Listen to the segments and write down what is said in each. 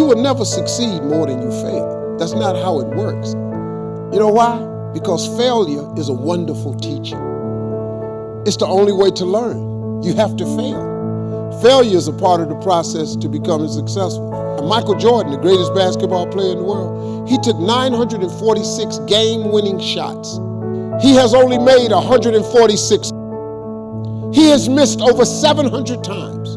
will never succeed more than you fail. That's not how it works. You know why? Because failure is a wonderful teacher. It's the only way to learn. You have to fail. Failure is a part of the process to becoming successful. And Michael Jordan, the greatest basketball player in the world, he took 946 game-winning shots. He has only made 146. He has missed over 700 times,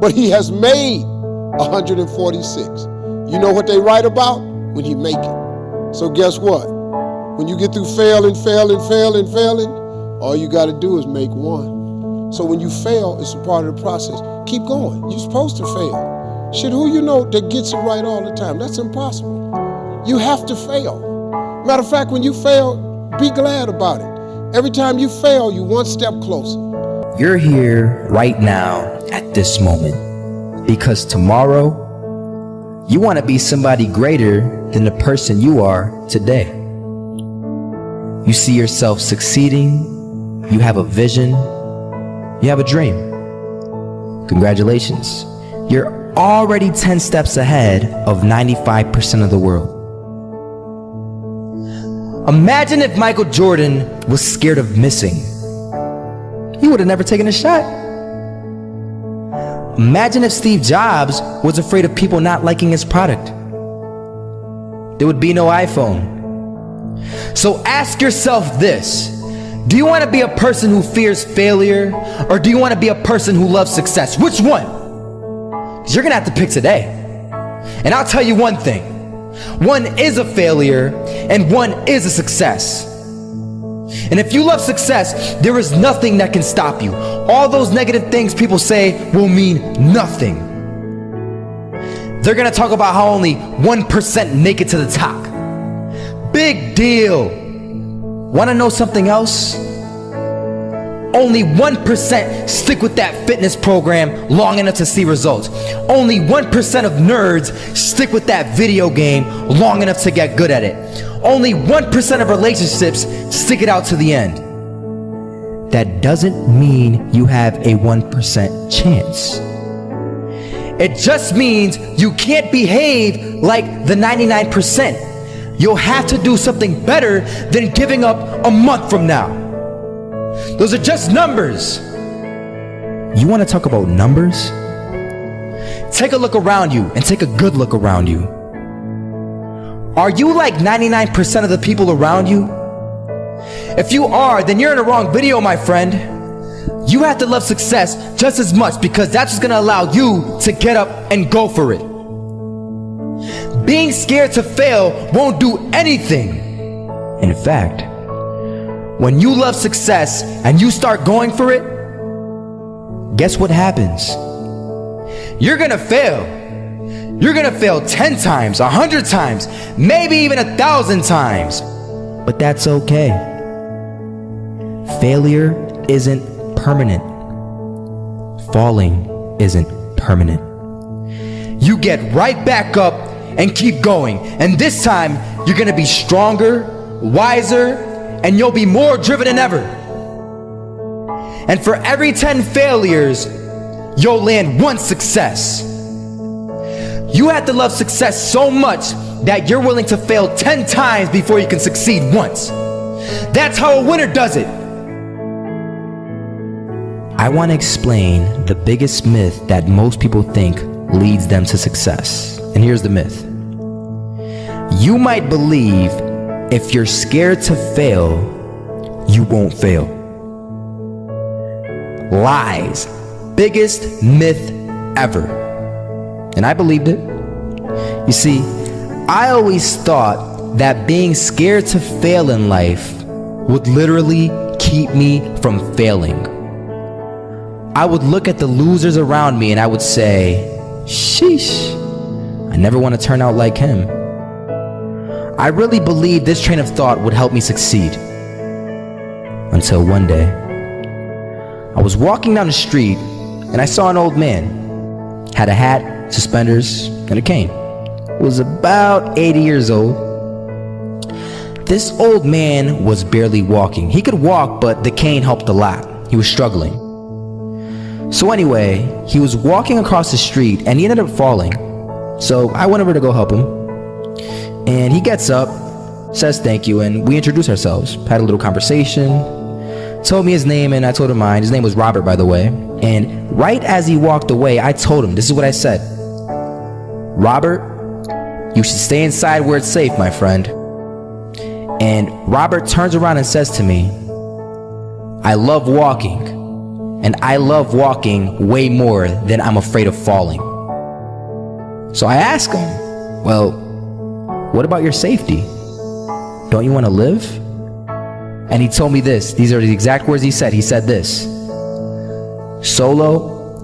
but he has made 146. You know what they write about? When he make it. So guess what? When you get through failing, all you got to do is make one. So when you fail, it's a part of the process. Keep going. You're supposed to fail. Shit, who you know that gets it right all the time? That's impossible. You have to fail. Matter of fact, when you fail, be glad about it. Every time you fail, you're one step closer. You're here right now at this moment because tomorrow you want to be somebody greater than the person you are today. You see yourself succeeding. You have a vision. You have a dream. Congratulations. You're already 10 steps ahead of 95% of the world. Imagine if Michael Jordan was scared of missing. He would have never taken a shot. Imagine if Steve Jobs was afraid of people not liking his product. There would be no iPhone. So ask yourself this. Do you want to be a person who fears failure, or do you want to be a person who loves success? Which one? Because you're going to have to pick today. And I'll tell you one thing. One is a failure, and one is a success. And if you love success, there is nothing that can stop you. All those negative things people say will mean nothing. They're going to talk about how only 1% make it to the top. Big deal. Want to know something else? Only 1% stick with that fitness program long enough to see results. Only 1% of nerds stick with that video game long enough to get good at it. Only 1% of relationships stick it out to the end. That doesn't mean you have a 1% chance. It just means you can't behave like the 99%. You'll have to do something better than giving up a month from now. Those are just numbers. You want to talk about numbers? Take a look around you and take a good look around you. Are you like 99% of the people around you? If you are, then you're in the wrong video, my friend. You have to love success just as much because that's what's going to allow you to get up and go for it. Being scared to fail won't do anything. In fact, when you love success and you start going for it, guess what happens? You're gonna fail. You're gonna fail 10 times, 100 times, maybe even 1,000 times. But that's okay. Failure isn't permanent. Falling isn't permanent. You get right back up and keep going. And this time, you're gonna be stronger, wiser, and you'll be more driven than ever. And for every 10 failures, you'll land one success. You have to love success so much that you're willing to fail 10 times before you can succeed once. That's how a winner does it. I want to explain the biggest myth that most people think leads them to success. And here's the myth. You might believe if you're scared to fail, you won't fail. Lies. Biggest myth ever. And I believed it. You see, I always thought that being scared to fail in life would literally keep me from failing. I would look at the losers around me and I would say, sheesh, I never want to turn out like him. I really believed this train of thought would help me succeed. Until one day, I was walking down the street and I saw an old man. Had a hat, suspenders, and a cane. Was about 80 years old. This old man was barely walking. He could walk, but the cane helped a lot. He was struggling. So anyway, he was walking across the street and he ended up falling. So I went over to go help him. And he gets up, says thank you, and we introduced ourselves. Had a little conversation. Told me his name, and I told him mine. His name was Robert, by the way. And right as he walked away, I told him, this is what I said. Robert, you should stay inside where it's safe, my friend. And Robert turns around and says to me, I love walking, and I love walking way more than I'm afraid of falling. So I ask him, well, what about your safety? Don't you want to live? And he told me this. These are the exact words he said. He said this: Solo,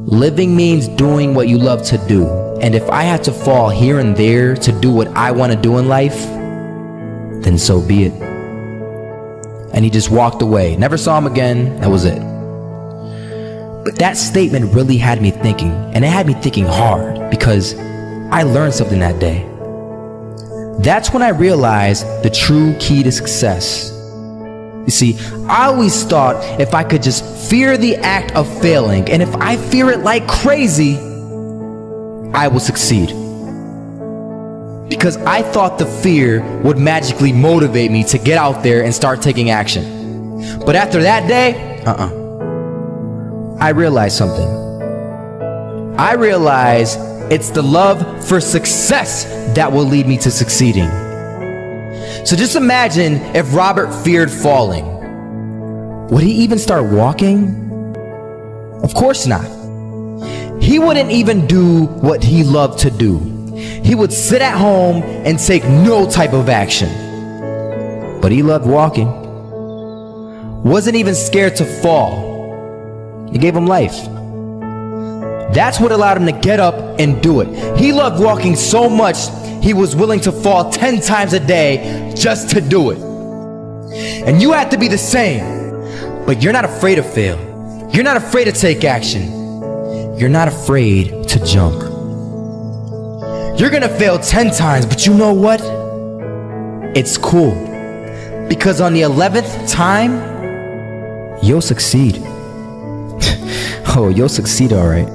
living means doing what you love to do. And if I had to fall here and there to do what I want to do in life, then so be it. And he just walked away. Never saw him again. That was it. But that statement really had me thinking, and it had me thinking hard, because I learned something that day. That's when I realized the true key to success. You see, I always thought if I could just fear the act of failing, and if I fear it like crazy, I will succeed. Because I thought the fear would magically motivate me to get out there and start taking action. But after that day, I realized something. I realized it's the love for success that will lead me to succeeding. So just imagine if Robert feared falling. Would he even start walking? Of course not. He wouldn't even do what he loved to do. He would sit at home and take no type of action. But he loved walking. Wasn't even scared to fall. It gave him life. That's what allowed him to get up and do it. He loved walking so much, he was willing to fall 10 times a day just to do it. And you have to be the same. But you're not afraid to fail. You're not afraid to take action. You're not afraid to jump. You're gonna fail 10 times, but you know what? It's cool. Because on the 11th time, you'll succeed. Oh, you'll succeed, all right.